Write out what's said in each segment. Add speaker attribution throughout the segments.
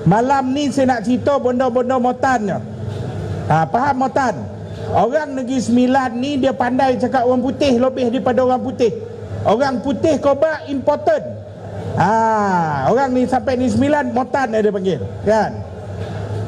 Speaker 1: Malam ni saya nak cerita benda-benda motan. Faham motan? Orang Negeri Sembilan ni dia pandai cakap orang putih lebih daripada orang putih. Orang putih koba important. Orang ni sampai ni Sembilan motan dia panggil, kan?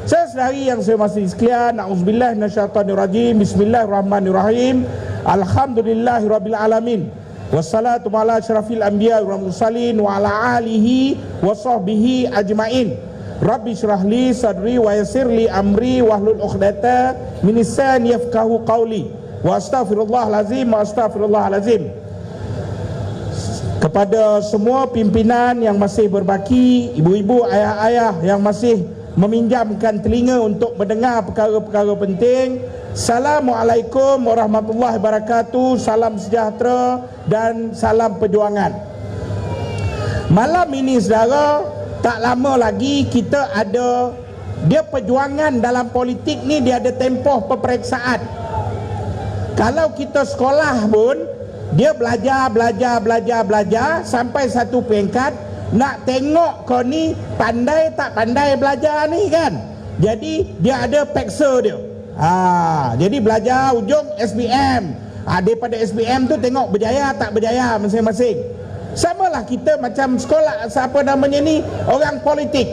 Speaker 1: Sesedari yang saya masih sekalian, na'udzubillah minasyaitonirrajim. Bismillahirrahmanirrahim. Alhamdulillahirabbil alamin. Wassalatu ala asyrafil anbiya wal mursalin wa ala alihi wa sahbihi ajmain. Rabbi syrah li sadri wa yassir li amri wahlul 'uqdata min lisani yafqahu qawli. Wa astaghfirullahalazim wa astaghfirullahalazim. Kepada semua pimpinan yang masih berbaki, ibu-ibu, ayah-ayah yang masih meminjamkan telinga untuk mendengar perkara-perkara penting, Assalamualaikum warahmatullahi wabarakatuh. Salam sejahtera dan salam perjuangan. Malam ini saudara, tak lama lagi kita ada dia perjuangan dalam politik ni, dia ada tempoh peperiksaan. Kalau kita sekolah pun dia belajar sampai satu peringkat, nak tengok kau ni pandai tak pandai belajar ni, kan. Jadi dia ada peksa dia. Jadi belajar ujung SBM. Daripada SBM tu tengok berjaya tak berjaya masing-masing. Samalah kita macam sekolah, apa namanya ni, orang politik.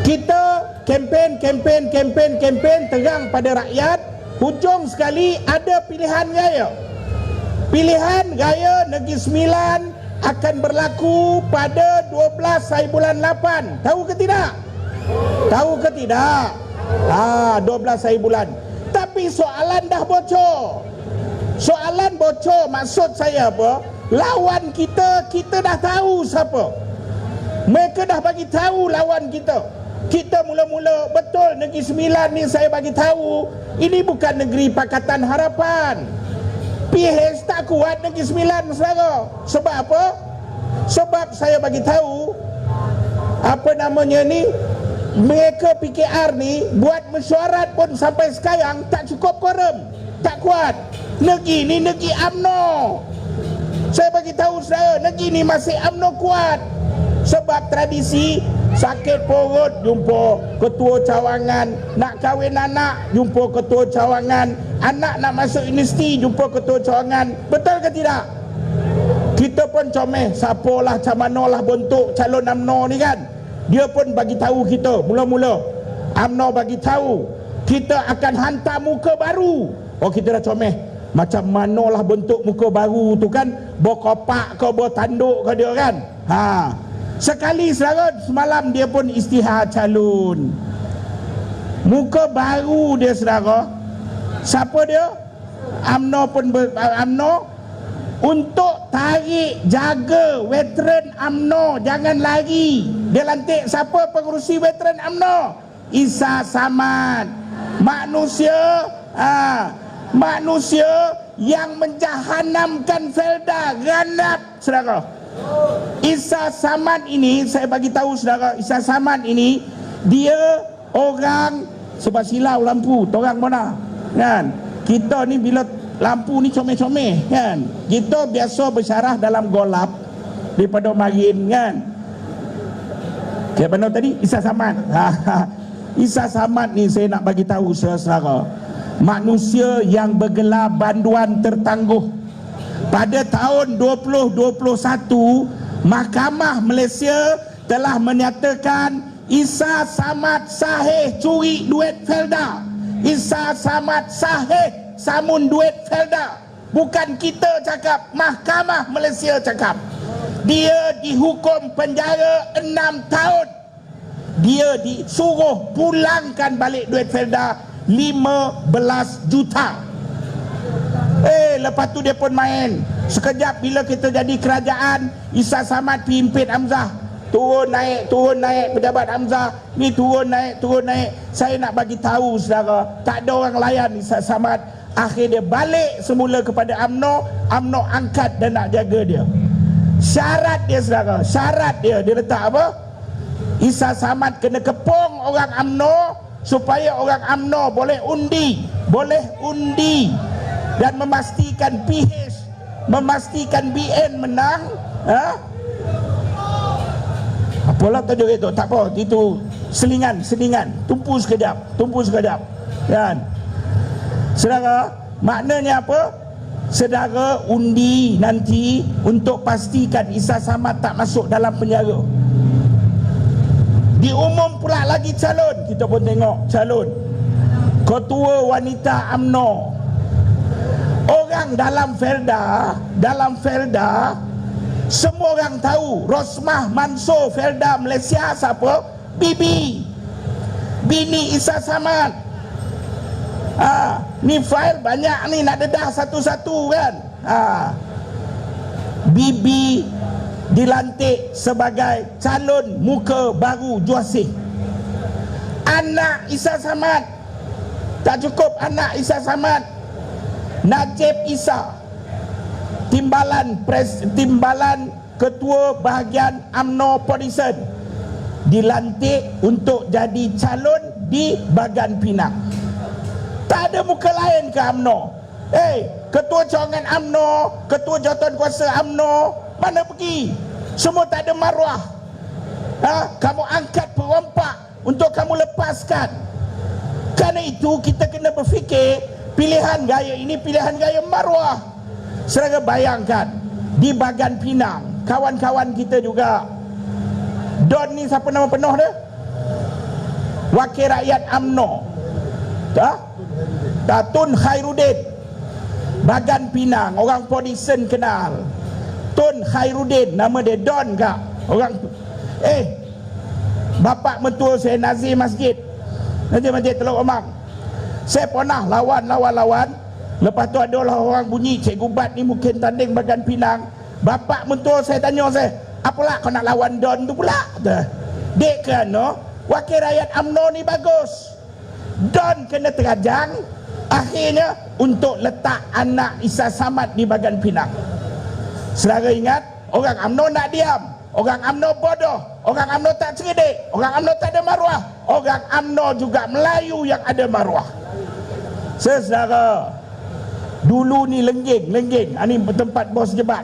Speaker 1: Kita kempen terang pada rakyat. Hujung sekali ada pilihan raya. Pilihan raya Negeri Sembilan akan berlaku pada 12 hari bulan 8. Tahu ke tidak? 12 hari bulan. Tapi soalan dah bocor. Soalan bocor, maksud saya apa? Lawan kita dah tahu siapa. Mereka dah bagi tahu lawan kita. Kita mula-mula, betul Negeri Sembilan ni saya bagi tahu, ini bukan negeri Pakatan Harapan. PH tak kuat Negeri Sembilan, saudara. Sebab apa? Sebab saya bagi tahu, apa namanya ni, mereka PKR ni buat mesyuarat pun sampai sekarang tak cukup quorum, tak kuat. Negeri ni negeri UMNO. Saya bagi tahu saudara, negeri ni masih UMNO kuat. Sebab tradisi, sakit perut jumpa ketua cawangan, nak kahwin anak jumpa ketua cawangan, anak nak masuk universiti jumpa ketua cawangan. Betul ke tidak? Kita pun comel, siapalah macam manalah bentuk calon UMNO ni, kan. Dia pun bagi tahu kita mula-mula. UMNO bagi tahu kita akan hantar muka baru. Oh, kita dah comel, macam manalah bentuk muka baru tu, kan. Berkopak ke bertanduk ke dia, kan. Sekali saudara, semalam dia pun isytihar calon. Muka baru dia saudara. Siapa dia? UMNO pun UMNO untuk tarik jaga veteran UMNO jangan lari. Dia lantik siapa pengerusi veteran UMNO? Isa Samad. Manusia yang menjahanamkan Felda Ghanap, saudara. Isa Samad ini, saya bagi tahu saudara, Isa Samad ini dia orang sebab silau lampu, torang mana, kan. Kita ni bila lampu ni comel-comel, kan. Kita biasa bersyarah dalam golap daripada marin, kan. Kayak mana tadi? Isa Samad. Isa Samad ni saya nak bagi tahu saudara, manusia yang bergelar banduan tertangguh. Pada tahun 2021, Mahkamah Malaysia telah menyatakan Isa Samad sahih curi duit Felda. Isa Samad sahih samun duit Felda. Bukan kita cakap, Mahkamah Malaysia cakap. Dia dihukum penjara 6 tahun. Dia disuruh pulangkan balik duit Felda 15 juta. Lepas tu dia pun main. Sekejap bila kita jadi kerajaan, Isa Samad pimpin Hamzah. Turun naik pejabat Hamzah. Ni turun naik. Saya nak bagi tahu saudara, tak ada orang layan Isa Samad. Akhir dia balik semula kepada UMNO. UMNO angkat dan nak jaga dia. Syarat dia saudara, dia letak apa? Isa Samad kena kepung orang UMNO supaya orang UMNO boleh undi dan memastikan PH, memastikan BN menang. Apalah tajuk itu, tak apa, itu selingan, tumpu sekejap, kan? Saudara, maknanya apa? Saudara undi nanti untuk pastikan Isa Samad tak masuk dalam penjara. Diumum pula lagi calon, kita pun tengok calon Ketua Wanita UMNO. Orang dalam Felda semua orang tahu Rosmah Mansor Felda Malaysia siapa? Bibi, bini Isa Samad. Ni file banyak ni, nak dedah satu-satu kan. Bibi dilantik sebagai calon muka baru Juasih. Anak Isa Samad, tak cukup anak Isa Samad, Najib Isa, timbalan ketua bahagian UMNO Podison, dilantik untuk jadi calon di Bagan Pinang. Tak ada muka lain ke UMNO? Ketua cawangan UMNO, ketua jawatan kuasa UMNO, mana pergi? Semua tak ada maruah. Kamu angkat perompak untuk kamu lepaskan. Kerana itu kita kena berfikir, pilihan gaya ini pilihan gaya maruah. Seraya bayangkan di Bagan Pinang, kawan-kawan kita juga, Don ni siapa nama penuh dia? Wakil Rakyat UMNO, Tun Khairuddin. Bagan Pinang, orang Podison kenal Tun Khairuddin, nama dia Don kak. Orang bapak mentua saya Nazir Masjid Teluk Omang. Saya pernah lawan. Lepas tu ada orang bunyi Cikgu Bat ni mungkin tanding Bagan Pinang. Bapak mentua saya tanya saya, apalah kau nak lawan Don tu pula? Dek kan Wakil Rakyat UMNO ni bagus, Don kena terajang. Akhirnya untuk letak anak Isa Samad di Bagan Pinang. Saudara ingat, orang UMNO nak diam, orang UMNO bodoh, orang UMNO tak cerdik, orang UMNO tak ada maruah, orang UMNO juga Melayu yang ada maruah. Saudara, dulu ni lengging, ni tempat bos jebat.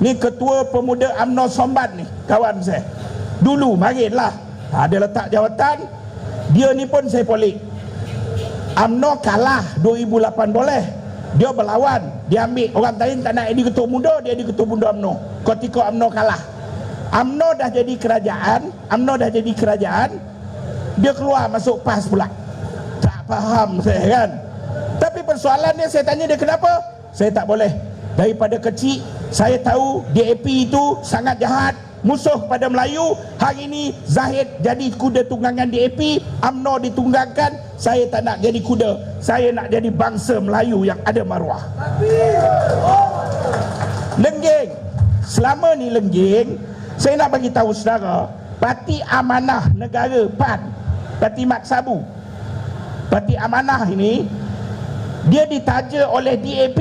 Speaker 1: Ni ketua pemuda UMNO Somban ni, kawan saya. Dulu marinlah, ada letak jawatan. Dia ni pun saya polik. UMNO kalah 2008 boleh. Dia berlawan, dia ambil orang lain tak nak jadi ketua muda, dia jadi ketua muda UMNO. Ketika UMNO kalah, UMNO dah jadi kerajaan, dia keluar masuk PAS pula. Tak faham saya kan. Tapi persoalannya saya tanya dia kenapa? Saya tak boleh. Daripada kecil saya tahu DAP itu sangat jahat, musuh pada Melayu. Hari ini Zahid jadi kuda tunggangan DAP, UMNO ditunggangkan. Saya tak nak jadi kuda, saya nak jadi bangsa Melayu yang ada maruah. Lengging, selama ni lengging. Saya nak bagi tahu saudara, Parti Amanah Negara PAN, Parti Mat Sabu, Parti Amanah ini dia ditaja oleh DAP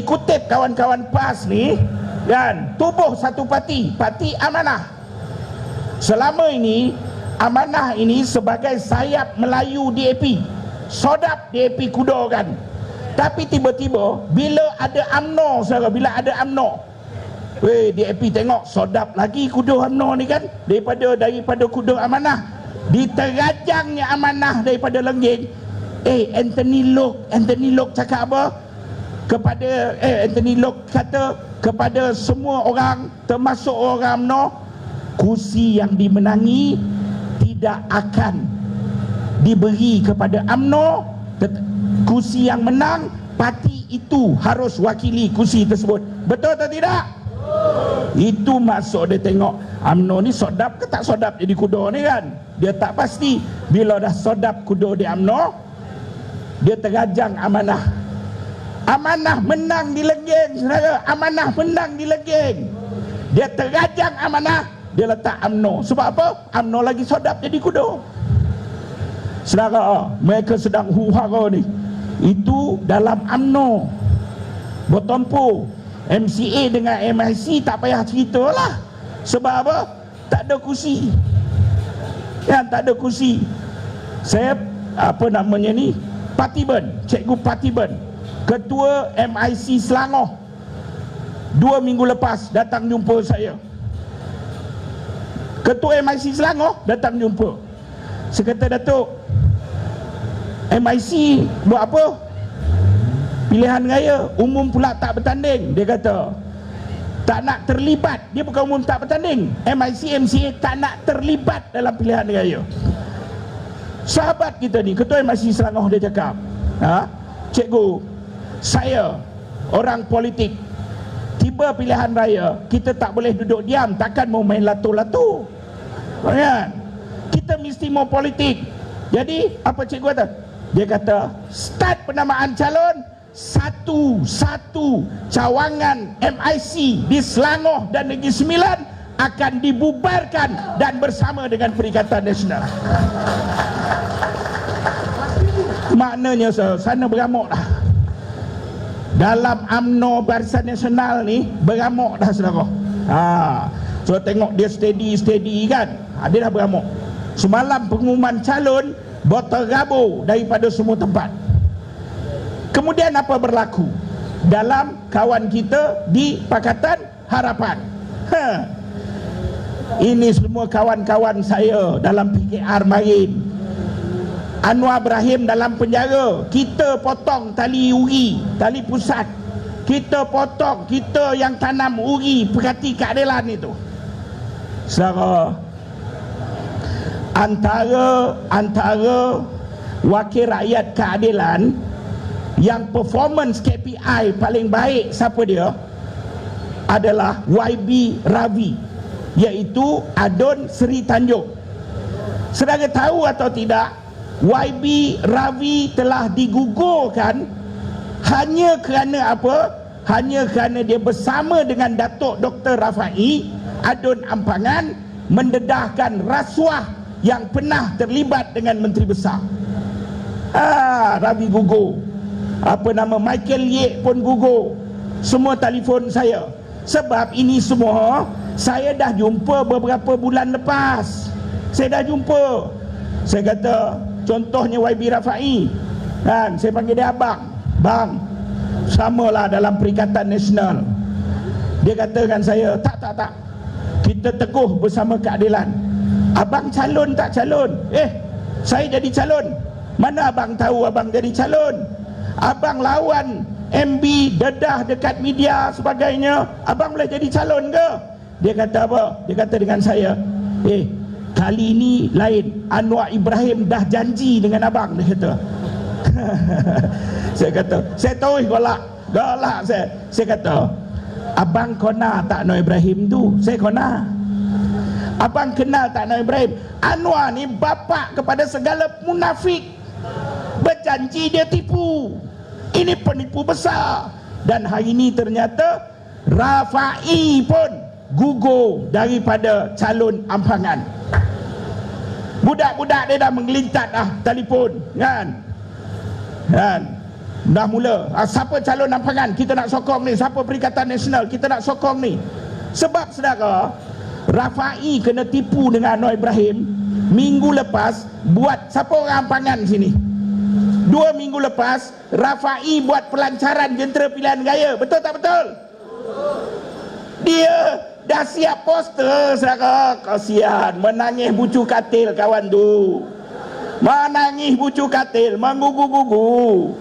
Speaker 1: kutip kawan-kawan PAS ni, dan tubuh satu parti, Parti Amanah. Selama ini Amanah ini sebagai sayap Melayu DAP, sodap DAP kudokan. Tapi tiba-tiba bila ada UMNO, saudara, bila ada UMNO, DAP tengok sodap lagi kudo UMNO ni kan, daripada kudo Amanah. Diterajangnya Amanah daripada lengging. Anthony Lok cakap apa? Anthony Lok kata kepada semua orang, termasuk orang UMNO, kursi yang dimenangi tidak akan diberi kepada UMNO. Kursi yang menang, parti itu harus wakili kursi tersebut. Betul atau tidak? Itu maksud dia tengok UMNO ni sodap ke tak sodap jadi kudo ni kan. Dia tak pasti. Bila dah sodap kudo di UMNO, dia terajang Amanah. Amanah menang di lengging, saudara. Amanah menang di lengging. Dia terajang Amanah, dia letak UMNO. Sebab apa? UMNO lagi sodap jadi kudo. Saudara, mereka sedang huru-hara ni. Itu dalam UMNO bertempur. MCA dengan MIC tak payah cerita lah. Sebab apa? Tak ada kursi. Tak ada kursi. Saya, Patiban, Cikgu Patiban, Ketua MIC Selangor, 2 minggu lepas datang jumpa saya. Ketua MIC Selangor datang jumpa. Saya kata, Datuk, MIC buat apa? Pilihan raya umum pula tak bertanding. Dia kata tak nak terlibat. Dia bukan umum tak bertanding, MIC MCA tak nak terlibat dalam pilihan raya. Sahabat kita ni, Ketua MIC Selangor, dia cakap, cikgu, saya orang politik, tiba pilihan raya, kita tak boleh duduk diam, takkan mau main latu-latu kan? Kita mesti mau politik. Jadi apa cikgu kata? Dia kata start penamaan calon, satu-satu cawangan MIC di Selangor dan Negeri Sembilan akan dibubarkan dan bersama dengan Perikatan Nasional. Maknanya sana beramuk dah. Dalam UMNO Barisan Nasional ni beramuk dah, saudara. So tengok dia steady kan, dia dah beramuk. Semalam pengumuman calon berterabur daripada semua tempat. Kemudian apa berlaku dalam kawan kita di Pakatan Harapan? Ini semua kawan-kawan saya dalam PKR main. Anwar Ibrahim dalam penjara, kita potong tali uri, tali pusat. Kita potong, kita yang tanam uri Perhati Keadilan itu. Saudara, antara wakil rakyat keadilan yang performance KPI paling baik, siapa dia? Adalah YB Ravi, iaitu Adun Seri Tanjung. Saudara tahu atau tidak, YB Ravi telah digugurkan hanya kerana apa? Hanya kerana dia bersama dengan Datuk Dr. Rafai Adun Ampangan mendedahkan rasuah yang pernah terlibat dengan menteri besar. Ravi gugur. Apa nama, Michael Yek pun gugur. Semua telefon saya. Sebab ini semua saya dah jumpa beberapa bulan lepas. Saya dah jumpa. Saya kata, contohnya YB Rafai kan, saya panggil dia abang. Bang, samalah dalam Perikatan Nasional. Dia kata dengan saya, tak, kita teguh bersama keadilan. Abang calon tak calon? Saya jadi calon. Mana abang tahu abang jadi calon? Abang lawan MB dedah dekat media sebagainya, abang boleh jadi calon ke? Dia kata apa? Dia kata dengan saya, kali ini lain, Anwar Ibrahim dah janji dengan abang. Dia kata. Saya kata, saya tahu galak saya kata, abang kona tak Anwar Ibrahim tu? Saya kona. Abang kenal tak Anwar Ibrahim? Anwar ni bapa kepada segala munafik. Berjanji dia tipu. Ini penipu besar. Dan hari ini ternyata Rafai pun gugur daripada calon Ampangan. Budak-budak dia dah menggelintat telefon kan. Dah mula, siapa calon Ampangan kita nak sokong ni, siapa Perikatan Nasional kita nak sokong ni. Sebab saudara, Rafai kena tipu dengan Anwar Ibrahim. Minggu lepas buat, siapa orang Ampangan sini? 2 minggu lepas Rafai buat pelancaran jentera pilihan raya. Betul tak betul? Dia dah siap poster, saudara. Kasihan, menangis bucu katil kawan tu. Menangis bucu katil, menggugu-gugu.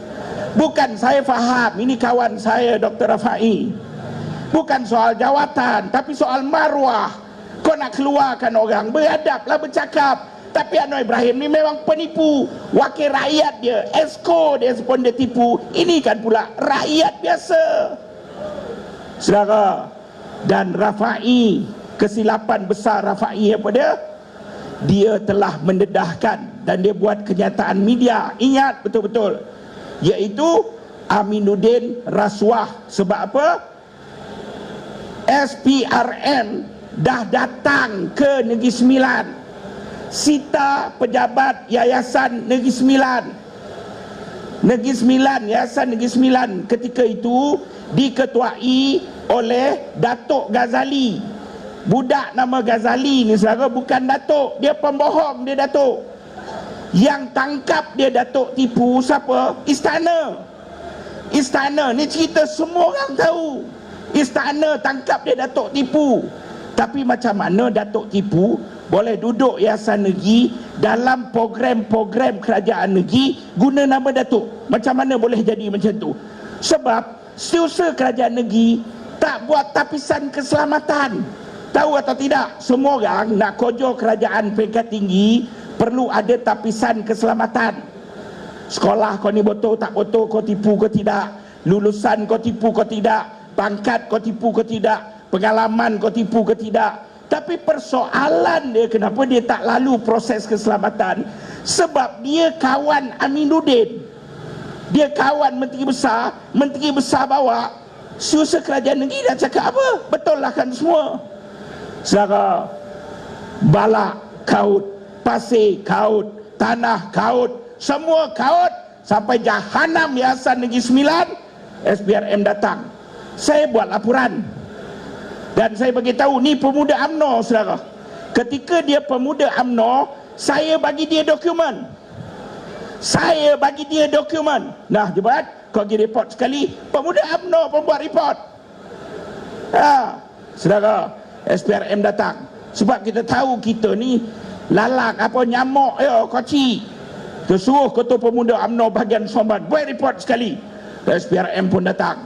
Speaker 1: Bukan saya faham, ini kawan saya Dr. Rafai. Bukan soal jawatan, tapi soal maruah. Kau nak keluarkan orang, beradablah bercakap. Tapi Anwar Ibrahim ni memang penipu. Wakil rakyat dia, esko dia pun dia tipu. Ini kan pula rakyat biasa, saudara. Dan Rafai, kesilapan besar Rafai apa dia? Dia telah mendedahkan dan dia buat kenyataan media, ingat betul-betul, iaitu Aminuddin rasuah. Sebab apa? SPRM dah datang ke Negeri Sembilan, sita pejabat Yayasan Negeri Sembilan. Yayasan Negeri Sembilan ketika itu diketuai oleh Datuk Ghazali. Budak nama Ghazali ni, saudara, bukan Datuk, dia pembohong, dia Datuk. Yang tangkap dia Datuk tipu siapa? Istana ni cerita semua orang tahu. Istana tangkap dia Datuk tipu. Tapi macam mana Datuk tipu? boleh duduk Yayasan Negeri dalam program-program kerajaan negeri guna nama Datuk. Macam mana boleh jadi macam tu? Sebab setiausaha kerajaan negeri tak buat tapisan keselamatan. Tahu atau tidak, semua orang nak kojor kerajaan peringkat tinggi perlu ada tapisan keselamatan. Sekolah kau ni betul tak betul, kau tipu kau tidak, lulusan kau tipu kau tidak, pangkat kau tipu kau tidak, pengalaman kau tipu kau tidak. Tapi persoalan dia, kenapa dia tak lalu proses keselamatan? Sebab dia kawan Aminuddin, dia kawan Menteri Besar bawa. Setiausaha kerajaan negeri dah cakap apa? Betul lah kan semua. Saudara, balak kaut, pasir kaut, tanah kaut, semua kaut, sampai jahanam Yayasan Negeri Sembilan. SPRM datang, saya buat laporan dan saya bagi tahu ni pemuda UMNO, saudara. Ketika dia pemuda UMNO, saya bagi dia dokumen. Nah, jebat kau pergi report sekali, pemuda UMNO pembuat report. Saudara, SPRM datang sebab kita tahu kita ni lalak apa nyamuk koci. Kita suruh ketua pemuda UMNO bahagian Somban buat report sekali. SPRM pun datang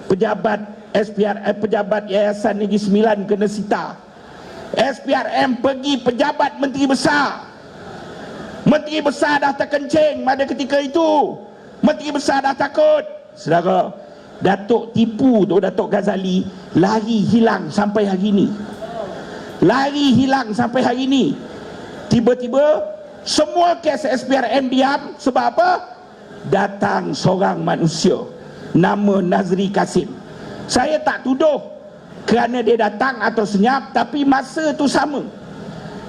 Speaker 1: pejabat pejabat Yayasan Negeri Sembilan kena sita. SPRM pergi pejabat Menteri Besar dah terkencing pada ketika itu. Menteri Besar dah takut. Saudara, Datuk tipu tu, Datuk Ghazali lari hilang sampai hari ini. Tiba-tiba semua kes SPRM diam. Sebab apa? Datang seorang manusia nama Nazri Kasim. Saya tak tuduh kerana dia datang atau senyap, tapi masa tu sama.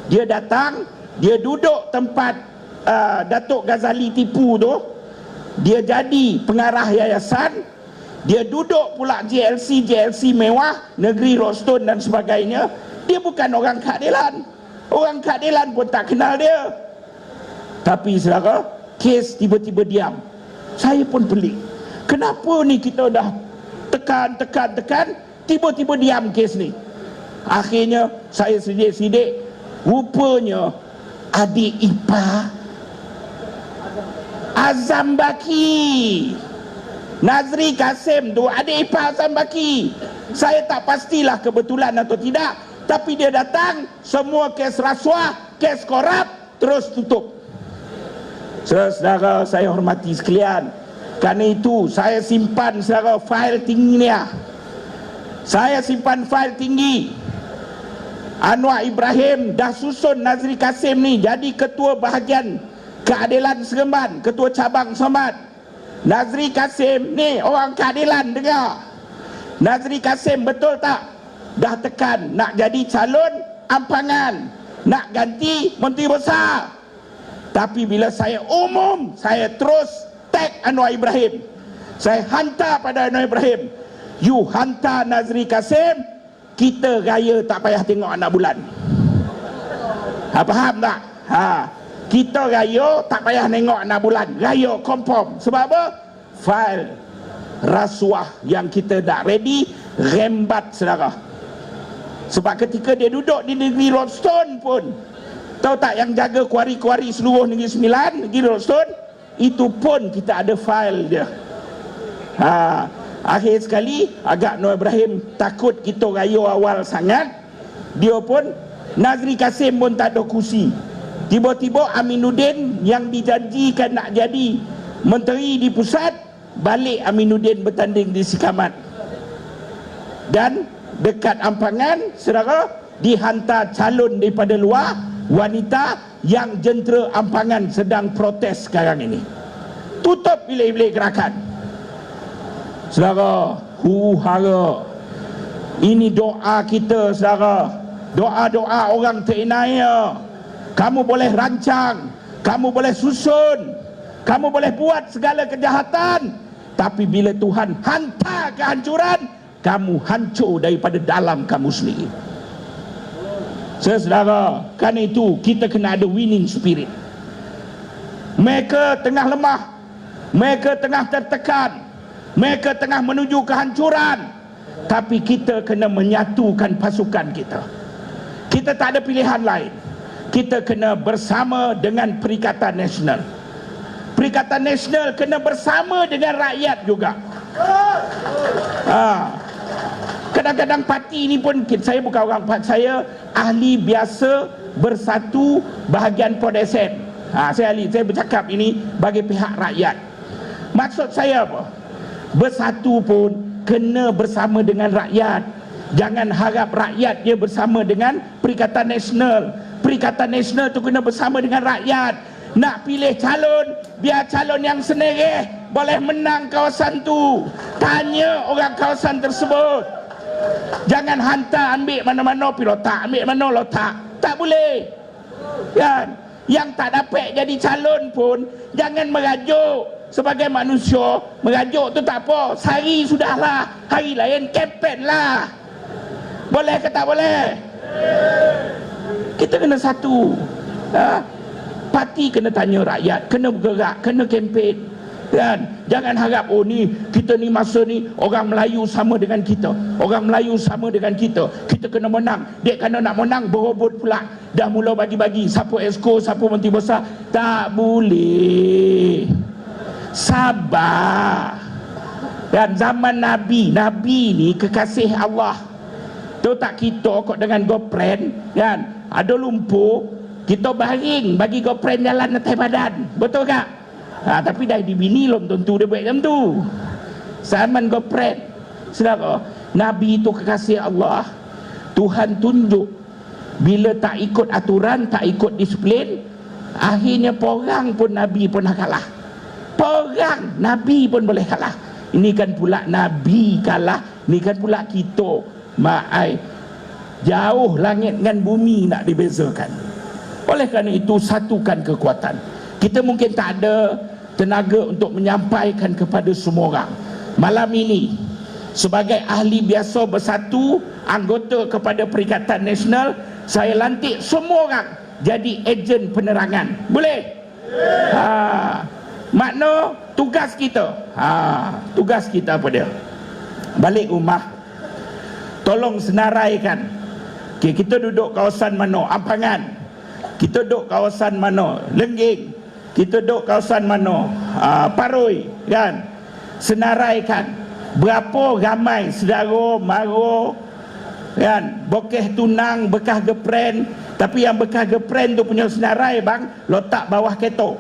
Speaker 1: Dia datang, dia duduk tempat Datuk Ghazali tipu tu, dia jadi pengarah yayasan. Dia duduk pula JLC mewah, Negeri Rockstone dan sebagainya. Dia bukan orang keadilan. Orang keadilan pun tak kenal dia. Tapi saudara, kes tiba-tiba diam. Saya pun pelik. Kenapa ni kita dah tekan, tiba-tiba diam kes ni. Akhirnya saya sidik-sidik, rupanya adik ipar Azam Baki, Nazri Kasim tu adik ipar Azam Baki. Saya tak pastilah kebetulan atau tidak, tapi dia datang, semua kes rasuah, kes korup terus tutup. Saudara saya hormati sekalian, kerana itu saya simpan saudara fail tinggi ni. Saya simpan fail tinggi. Anwar Ibrahim dah susun Nazri Kasim ni jadi ketua bahagian keadilan Seremban, ketua cabang Somad. Nazri Kasim ni orang keadilan, dengar. Nazri Kasim betul tak? Dah tekan nak jadi calon ampangan, nak ganti Menteri Besar. Tapi bila saya umum, saya terus tag Anwar Ibrahim. Saya hantar pada Anwar Ibrahim, you hantar Nazri Kasim, kita raya tak payah tengok anak bulan. Faham tak? Kita raya tak payah tengok anak bulan, raya confirm. Sebab apa? Fail rasuah yang kita dah ready rembat, saudara. Sebab ketika dia duduk di Negeri Rockstone pun, tahu tak yang jaga kuari-kuari seluruh Negeri Sembilan, Negeri Rockstone, itu pun kita ada file dia. Akhir sekali agak Anwar Ibrahim takut kita raya awal sangat, dia pun Nazri Kasim pun tak ada kursi. Tiba-tiba Aminuddin yang dijanjikan nak jadi menteri di pusat, balik Aminuddin bertanding di Sikamat. Dan dekat ampangan, saudara, dihantar calon daripada luar, wanita yang jentera ampangan sedang protes sekarang ini. Tutup bilik-bilik gerakan. Saudara, huru-hara. Ini doa kita, saudara. Doa-doa orang terinaya. Kamu boleh rancang, kamu boleh susun, kamu boleh buat segala kejahatan, tapi bila Tuhan hantar kehancuran, kamu hancur daripada dalam kamu sendiri. Saudara, kerana itu kita kena ada winning spirit. Mereka tengah lemah, mereka tengah tertekan, mereka tengah menuju kehancuran, tapi kita kena menyatukan pasukan kita. Kita tak ada pilihan lain. Kita kena bersama dengan Perikatan Nasional. Perikatan Nasional kena bersama dengan rakyat juga. Kadang-kadang parti ni pun, saya bukan orang parti, saya ahli biasa Bersatu bahagian Port SM. Saya bercakap ini bagi pihak rakyat. Maksud saya apa? Bersatu pun kena bersama dengan rakyat. Jangan harap rakyat dia bersama dengan Perikatan Nasional. Perikatan Nasional tu kena bersama dengan rakyat. Nak pilih calon, biar calon yang senereh boleh menang kawasan tu. Tanya orang kawasan tersebut. Jangan hantar ambil mana-mana pergi letak, ambil mana letak. Tak boleh. Kan? Yang tak dapat jadi calon pun jangan merajuk. Sebagai manusia, merajuk tu tak apa. Sehari sudahlah, hari lain kempen lah. Boleh ke tak boleh? Kita kena satu. Parti kena tanya rakyat, kena bergerak, kena kempen. Kan? Jangan harap ni kita ni masa ni orang Melayu sama dengan kita. Orang Melayu sama dengan kita. Kita kena menang. Dek kerana nak menang berobot pula. Dah mula bagi-bagi siapa exco, siapa menteri besar. Tak boleh. Sabar. Dan zaman Nabi ni kekasih Allah. Tahu tak kita kok dengan GoPren kan? Ada lumpur, kita baring bagi GoPren jalan atas badan. Betul tak? Tapi dah dibini belum tentu dia buat macam tu. Zaman GoPren. Saudara, Nabi itu kekasih Allah. Tuhan tunjuk bila tak ikut aturan, tak ikut disiplin, akhirnya porang pun Nabi pernah kalah. Porang Nabi pun boleh kalah. Ini kan pula Nabi kalah, ini kan pula kita. Ma'ai, jauh langit dengan bumi nak dibezakan. Oleh kerana itu, satukan kekuatan. Kita mungkin tak ada tenaga untuk menyampaikan kepada semua orang. Malam ini, sebagai ahli biasa Bersatu, anggota kepada Perikatan Nasional, saya lantik semua orang jadi ejen penerangan. Boleh? Makna tugas kita. Tugas kita apa dia? Balik rumah, tolong senaraikan. Okay, kita duduk kawasan mana? Ampangan. Kita duduk kawasan mana? Lengging. Kita duduk kawasan mana? Paroi, kan? Senaraikan berapa ramai saudara mara, kan? Bokeh tunang bekas gepren, tapi yang bekas gepren tu punya senarai bang letak bawah ketok.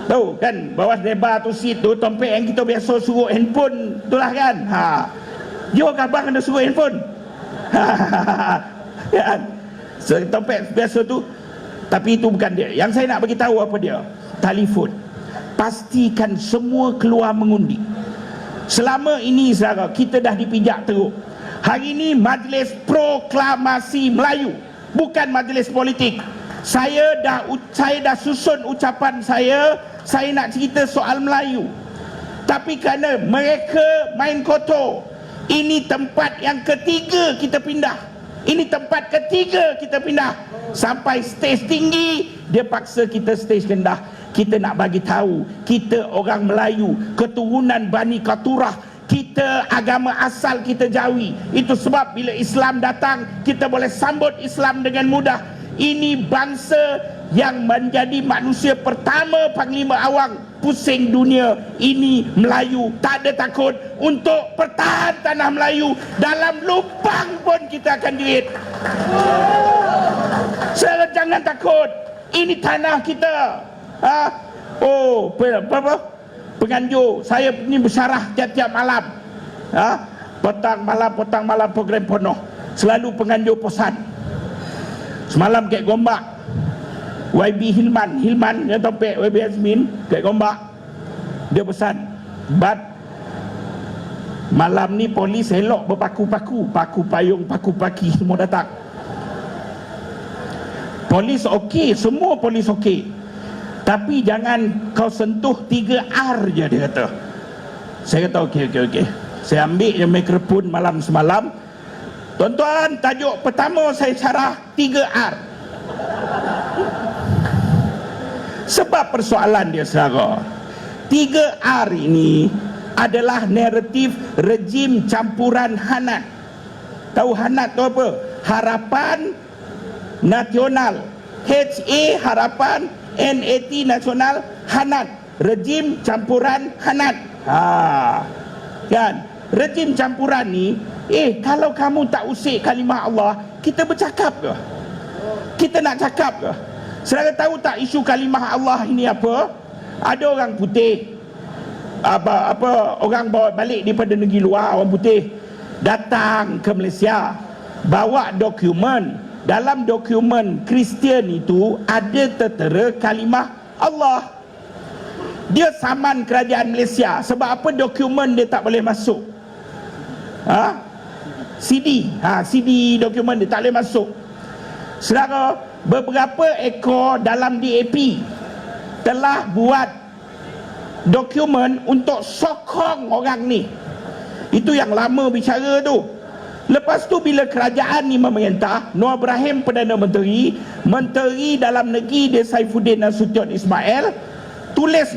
Speaker 1: Tahu kan? Bawah lebar tu seat tu, tompek yang kita biasa suruh handphone itulah kan. Yo abang kena suruh handphone. Kan? So, tompek biasa tu. Tapi itu bukan dia. Yang saya nak bagi tahu apa dia? Telefon. Pastikan semua keluar mengundi. Selama ini saudara, kita dah dipijak teruk. Hari ini Majlis Proklamasi Melayu, bukan majlis politik. Saya dah susun ucapan saya nak cerita soal Melayu. Tapi kerana mereka main kotor, ini tempat yang ketiga kita pindah. Ini tempat ketiga kita pindah. Sampai stage tinggi, dia paksa kita stage rendah. Kita nak bagi tahu, kita orang Melayu, keturunan Bani Katurah, kita agama asal kita Jawi. Itu sebab bila Islam datang, kita boleh sambut Islam dengan mudah. Ini bangsa yang menjadi manusia pertama Panglima Awang pusing dunia. Ini Melayu, tak ada takut untuk pertahan tanah Melayu. Dalam lubang pun kita akan jerit. Jangan takut. Ini tanah kita. Apa? Penganjur saya ni bersyarah tiap-tiap malam. Petang malam program penuh. Selalu penganjur pesan. Semalam Kek Gombak, YB Hilman yang topik YB Azmin, Kek Gombak, dia pesan, Bat, malam ni polis elok berpaku-paku, paku payung, paku paki semua datang. Polis okey, semua polis okey, tapi jangan kau sentuh 3R je, dia kata. Saya kata okey. Saya ambil je mikrofon malam semalam. Tuan-tuan, tajuk pertama saya syarah 3R. Sebab persoalan dia saudara, 3R ini adalah naratif rejim campuran hanat. Tahu hanat tu apa? Harapan, Nasional, HA Harapan, NAT Nasional, Hanat, rejim campuran Hanat. Kan? Rejim campuran ni, kalau kamu tak usik kalimah Allah, kita bercakap ke? Kita nak cakap ke? Saudara tahu tak isu kalimah Allah ini apa? Ada orang putih, orang bawa balik daripada negeri luar, orang putih datang ke Malaysia, bawa dokumen. Dalam dokumen Kristian itu ada tertera kalimah Allah. Dia saman kerajaan Malaysia. Sebab apa dokumen dia tak boleh masuk? CD dokumen dia tak boleh masuk. Saudara, beberapa ekor dalam DAP telah buat dokumen untuk sokong orang ni. Itu yang lama bicara tu. Lepas tu bila kerajaan ni memerintah, Noor Ibrahim Perdana Menteri, Menteri Dalam Negeri dia Saifuddin Nasution Ismail, tulis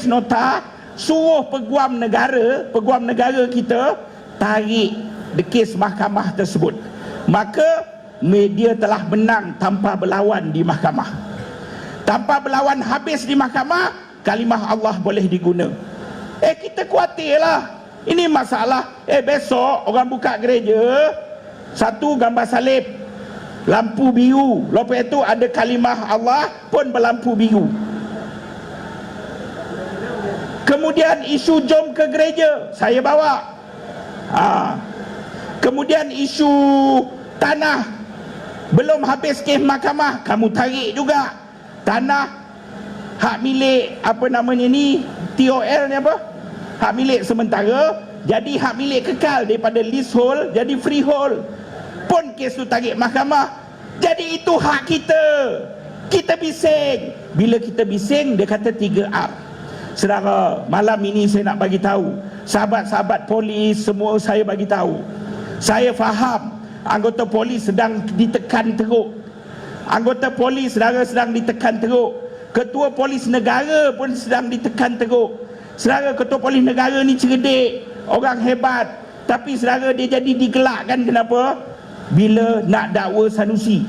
Speaker 1: nota suruh peguam negara kita tarik kes mahkamah tersebut. Maka media telah menang tanpa berlawan di mahkamah. Tanpa berlawan habis di mahkamah, kalimah Allah boleh diguna. Kita khawatirlah. Ini masalah. Besok orang buka gereja, satu gambar salib, lampu biru, lepas itu ada kalimah Allah pun berlampu biru. Kemudian isu jom ke gereja, saya bawa. Kemudian isu tanah, belum habis kes mahkamah, kamu tarik juga. Tanah hak milik TOL ni apa? Hak milik sementara jadi hak milik kekal, daripada leasehold jadi freehold. Pun kes tu tarik mahkamah. Jadi itu hak kita. Kita bising. Bila kita bising, dia kata 3R. Saudara, malam ini saya nak bagi tahu, sahabat-sahabat polis semua, saya bagi tahu. Saya faham anggota polis sedang ditekan teruk. Anggota polis saudara sedang ditekan teruk. Ketua polis negara pun sedang ditekan teruk. Saudara, ketua polis negara ni cerdik, orang hebat, tapi saudara dia jadi digelakkan. Kenapa? Bila nak dakwa Sanusi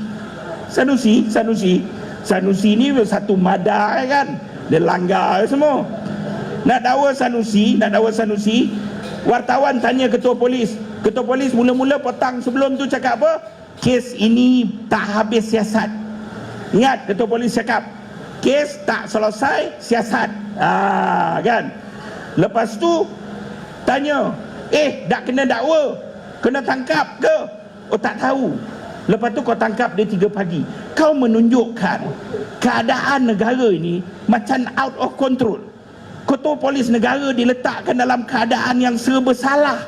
Speaker 1: ni satu madar kan, dia langgar semua. Nak dakwa Sanusi, wartawan tanya ketua polis mula-mula petang sebelum tu cakap apa? Kes ini tak habis siasat. Ingat, ketua polis cakap kes tak selesai siasat. Kan? Lepas tu tanya, dak kena dakwa, kena tangkap ke? Tak tahu. Lepas tu kau tangkap dia 3 pagi. Kau menunjukkan keadaan negara ini macam out of control. Ketua polis negara diletakkan dalam keadaan yang serba salah.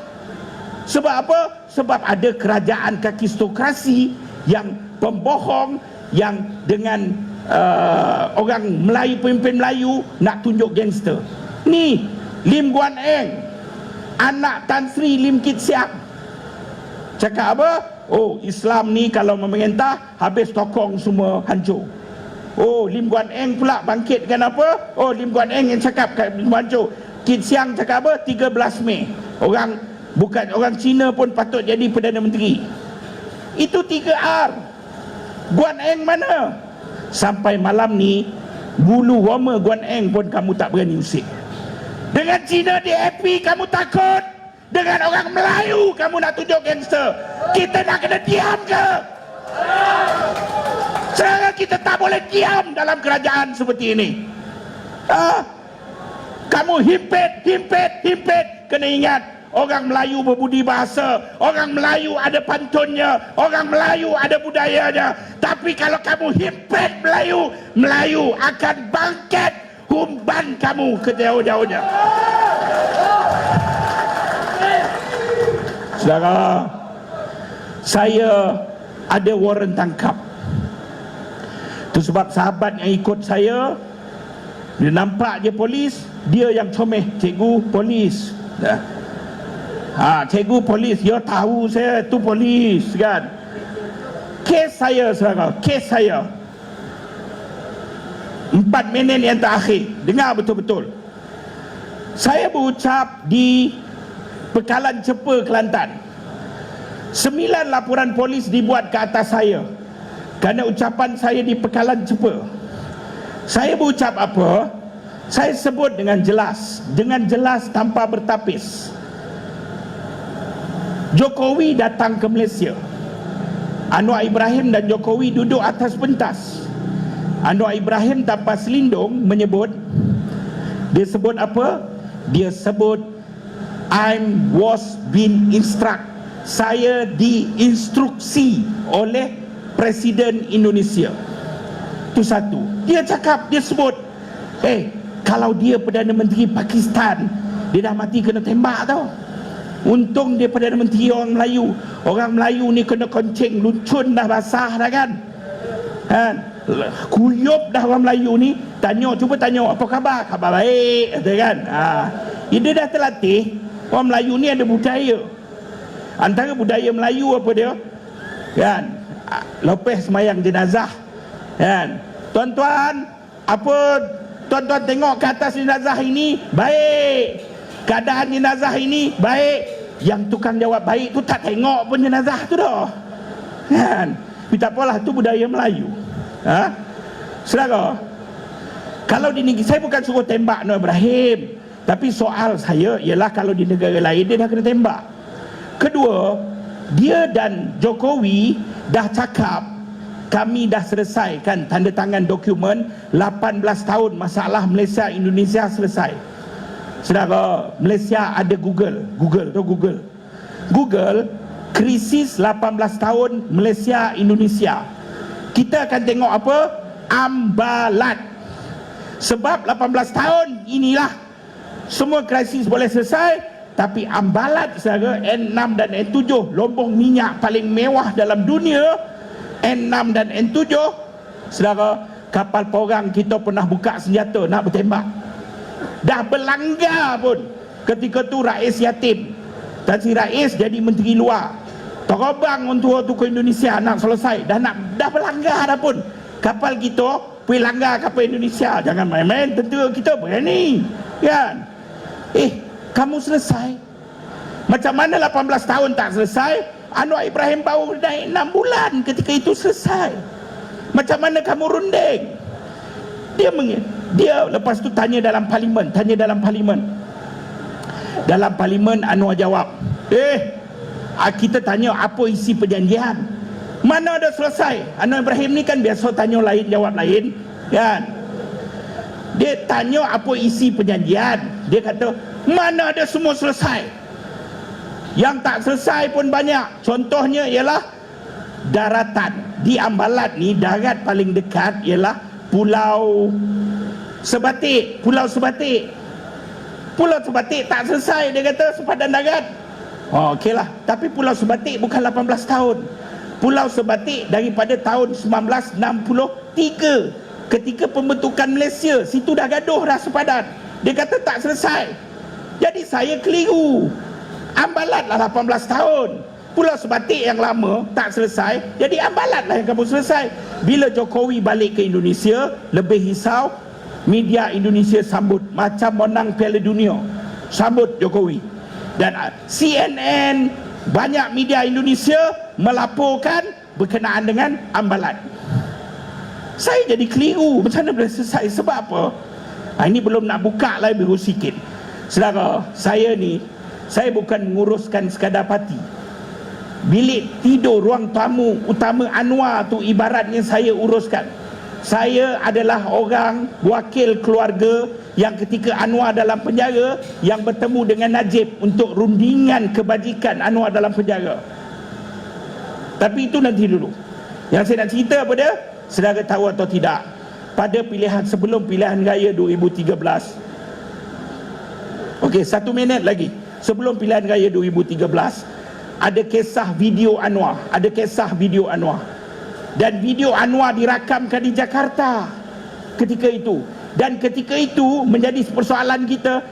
Speaker 1: Sebab apa? Sebab ada kerajaan kakistokrasi yang pembohong, yang dengan orang Melayu, pemimpin Melayu nak tunjuk gangster. Ni Lim Guan Eng, anak Tan Sri Lim Kit Siang, cakap apa? Islam ni kalau memerintah, habis tokong semua hancur. Lim Guan Eng pula bangkitkan apa? Lim Guan Eng yang cakap hancur. Kit Siang cakap apa? 13 Mei. Bukan orang Cina pun patut jadi Perdana Menteri. Itu 3R. Guan Eng mana? Sampai malam ni bulu wama Guan Eng pun kamu tak berani usik. Dengan Cina DAP kamu takut. Dengan orang Melayu kamu nak tunjuk gangster. Kita nak kena diam ke? Cara kita tak boleh diam dalam kerajaan seperti ini. Kamu himpit. Kena ingat, orang Melayu berbudi bahasa, orang Melayu ada pantunnya, orang Melayu ada budayanya. Tapi kalau kamu himpit Melayu akan bangkit humban kamu ke jauh-jauhnya. Saudara, saya ada warrant tangkap. Itu sebab sahabat yang ikut saya, dia nampak dia polis, dia yang comel, cikgu polis. Cikgu polis, dia tahu saya tu polis kan. Kes saya, saudara, kes saya 4 minit yang terakhir, dengar betul-betul. Saya berucap di Pekalan Cepa, Kelantan. 9 laporan polis dibuat ke atas saya. Kerana ucapan saya di Pekalan Cepa, saya berucap apa, saya sebut dengan jelas tanpa bertapis. Jokowi datang ke Malaysia, Anwar Ibrahim dan Jokowi duduk atas pentas. Anwar Ibrahim tanpa selindung menyebut, dia sebut apa? Dia sebut was being instruct. Saya diinstruksi oleh Presiden Indonesia. Itu satu. Dia cakap, dia sebut, kalau dia Perdana Menteri Pakistan, dia dah mati kena tembak tau. Untung dia Perdana Menteri orang Melayu. Orang Melayu ni kena konceng, lucun dah basah dah kan. Kuyup dah orang Melayu ni. Cuba tanya apa khabar? Khabar baik, kata kan. Dia dah terlatih. Orang Melayu ni ada budaya. Antara budaya Melayu apa dia? Kan? Lepas semayang jenazah, kan? Tuan-tuan, apa tuan-tuan tengok ke atas jenazah ini? Baik. Keadaan jenazah ini baik. Yang tukang jawab baik tu tak tengok pun jenazah tu dah, kan? Tapi tak apalah, tu budaya Melayu. Saudara, kalau di negeri saya bukan suruh tembak Anwar Ibrahim, tapi soal saya ialah kalau di negara lain dia dah kena tembak. Kedua, dia dan Jokowi dah cakap kami dah selesaikan tanda tangan dokumen 18 tahun masalah Malaysia Indonesia selesai. Saudara, Malaysia ada Google krisis 18 tahun Malaysia Indonesia. Kita akan tengok apa? Ambalat. Sebab 18 tahun inilah semua krisis boleh selesai. Tapi ambalat, saudara, N6 dan N7, lombong minyak paling mewah dalam dunia, N6 dan N7, saudara, kapal perang kita pernah buka senjata nak bertembak. Dah berlanggar pun. Ketika tu Rais yatim, Tan Sri Rais jadi menteri luar, terbang untuk ke Indonesia nak selesai. Dah berlanggar dah pun. Kapal kita pergi langgar kapal Indonesia. Jangan main-main, tentera kita berani, kan? Kamu selesai. Macam mana 18 tahun tak selesai? Anwar Ibrahim baru naik 6 bulan ketika itu selesai. Macam mana kamu runding? Dia lepas tu tanya dalam parlimen. Dalam parlimen Anwar jawab, kita tanya apa isi perjanjian. Mana ada selesai? Anwar Ibrahim ni kan biasa tanya lain jawab lain, kan? Dia tanya apa isi perjanjian. Dia kata, mana ada semua selesai. Yang tak selesai pun banyak. Contohnya ialah daratan. Di Ambalat ni, darat paling dekat ialah Pulau Sebatik. Pulau Sebatik tak selesai, dia kata, sepadan darat. Okeylah. Tapi Pulau Sebatik bukan 18 tahun. Pulau Sebatik daripada tahun 1963, ketika pembentukan Malaysia, situ dah gaduh dah sepadan. Dia kata tak selesai. Jadi saya keliru. Ambalat lah 18 tahun. Pulau Sebatik yang lama tak selesai, jadi Ambalat lah yang kamu selesai. Bila Jokowi balik ke Indonesia, lebih risau, media Indonesia sambut macam menang Piala Dunia. Sambut Jokowi. Dan CNN, banyak media Indonesia melaporkan berkenaan dengan Ambalat. Saya jadi keliru. Macam mana boleh selesai? Sebab apa? Ini belum nak buka lah, biru sikit. Saudara, saya bukan menguruskan sekadar parti. Bilik tidur ruang tamu utama Anwar tu ibaratnya saya uruskan. Saya adalah orang wakil keluarga yang ketika Anwar dalam penjara, yang bertemu dengan Najib untuk rundingan kebajikan Anwar dalam penjara. Tapi itu nanti dulu. Yang saya nak cerita apa dia? Saudara tahu atau tidak, pada sebelum pilihan raya 2013, okey, 1 minit lagi sebelum pilihan raya 2013, ada kisah video Anwar. Dan video Anwar dirakamkan di Jakarta ketika itu. Dan ketika itu menjadi persoalan kita.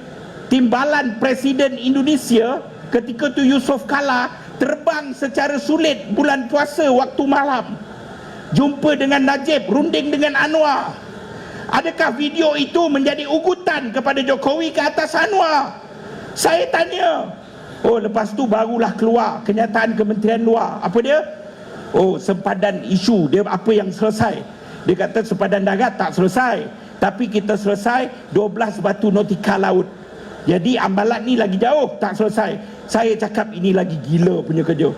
Speaker 1: Timbalan Presiden Indonesia ketika itu, Yusof Kala, terbang secara sulit bulan puasa waktu malam, jumpa dengan Najib, runding dengan Anwar. Adakah video itu menjadi ugutan kepada Jokowi ke atas Anwar? Saya tanya. Lepas tu barulah keluar kenyataan Kementerian Luar. Apa dia? Oh, sempadan isu dia apa yang selesai. Dia kata sempadan darat tak selesai, tapi kita selesai 12 batu nautika laut. Jadi ambalan ni lagi jauh tak selesai. Saya cakap ini lagi gila punya kerja.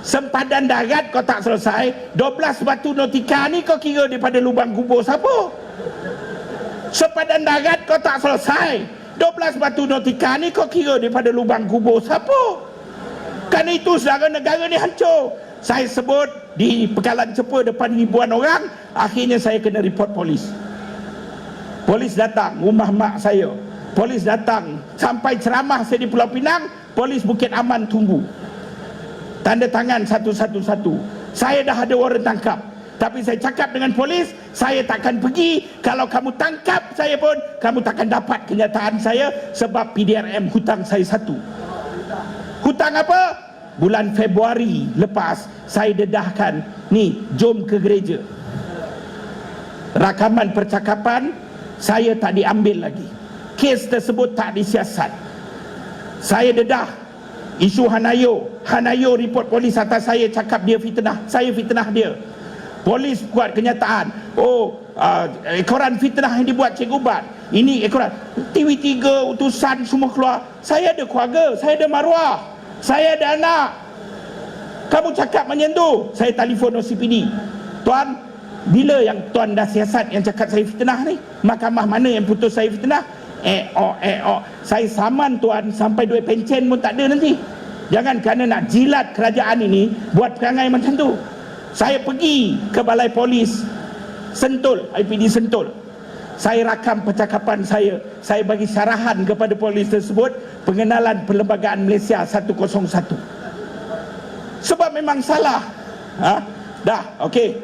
Speaker 1: Sempadan darat kau tak selesai, 12 batu nautika ni kau kira daripada lubang kubur siapa? Sempadan darat kau tak selesai, 12 batu nautika ni kau kira daripada lubang kubur siapa? Kan itu saudara, negara ni hancur. Saya sebut di Pekalan Cepa depan ribuan orang, akhirnya saya kena report polis. Polis datang rumah mak saya, polis datang sampai ceramah saya di Pulau Pinang, polis Bukit Aman tunggu, tanda tangan satu-satu. Saya dah ada waran tangkap, tapi saya cakap dengan polis, saya takkan pergi. Kalau kamu tangkap saya pun, kamu takkan dapat kenyataan saya, sebab PDRM hutang saya satu. Hutang apa? Bulan Februari lepas saya dedahkan, ni jom ke gereja. Rakaman percakapan saya tak diambil lagi, kes tersebut tak disiasat. Saya dedah isu Hanayo report polis atas saya, cakap dia fitnah, saya fitnah dia. Polis buat kenyataan, ekoran fitnah yang dibuat Cikgu Bat, ini ekoran. TV3 utusan semua keluar. Saya ada keluarga, saya ada maruah, saya ada anak. Kamu cakap macam tu. Saya telefon OCPD, tuan, bila yang tuan dah siasat yang cakap saya fitnah ni? Mahkamah mana yang putus saya fitnah? Saya saman tuan sampai duit pencen pun tak ada nanti. Jangan kerana nak jilat kerajaan ini buat perangai macam tu. Saya pergi ke balai polis Sentul, IPD Sentul. Saya rakam percakapan saya bagi syarahan kepada polis tersebut, pengenalan Perlembagaan Malaysia 101. Sebab memang salah. Dah, okey.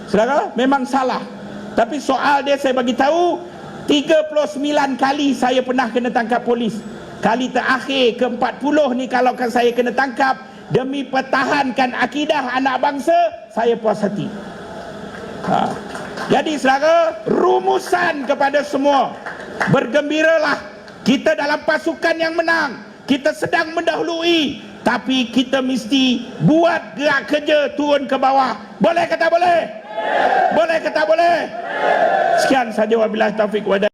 Speaker 1: Saudara, memang salah. Tapi soal dia saya bagi tahu, 39 kali saya pernah kena tangkap polis. Kali terakhir ke-40 ni kalau saya kena tangkap demi pertahankan akidah anak bangsa, saya puas hati. Jadi saudara, rumusan kepada semua, bergembiralah. Kita dalam pasukan yang menang, kita sedang mendahului, tapi kita mesti buat gerak kerja turun ke bawah. Boleh kata boleh? Boleh kata boleh? Sekian saja, wabillahi taufik wa hidayah.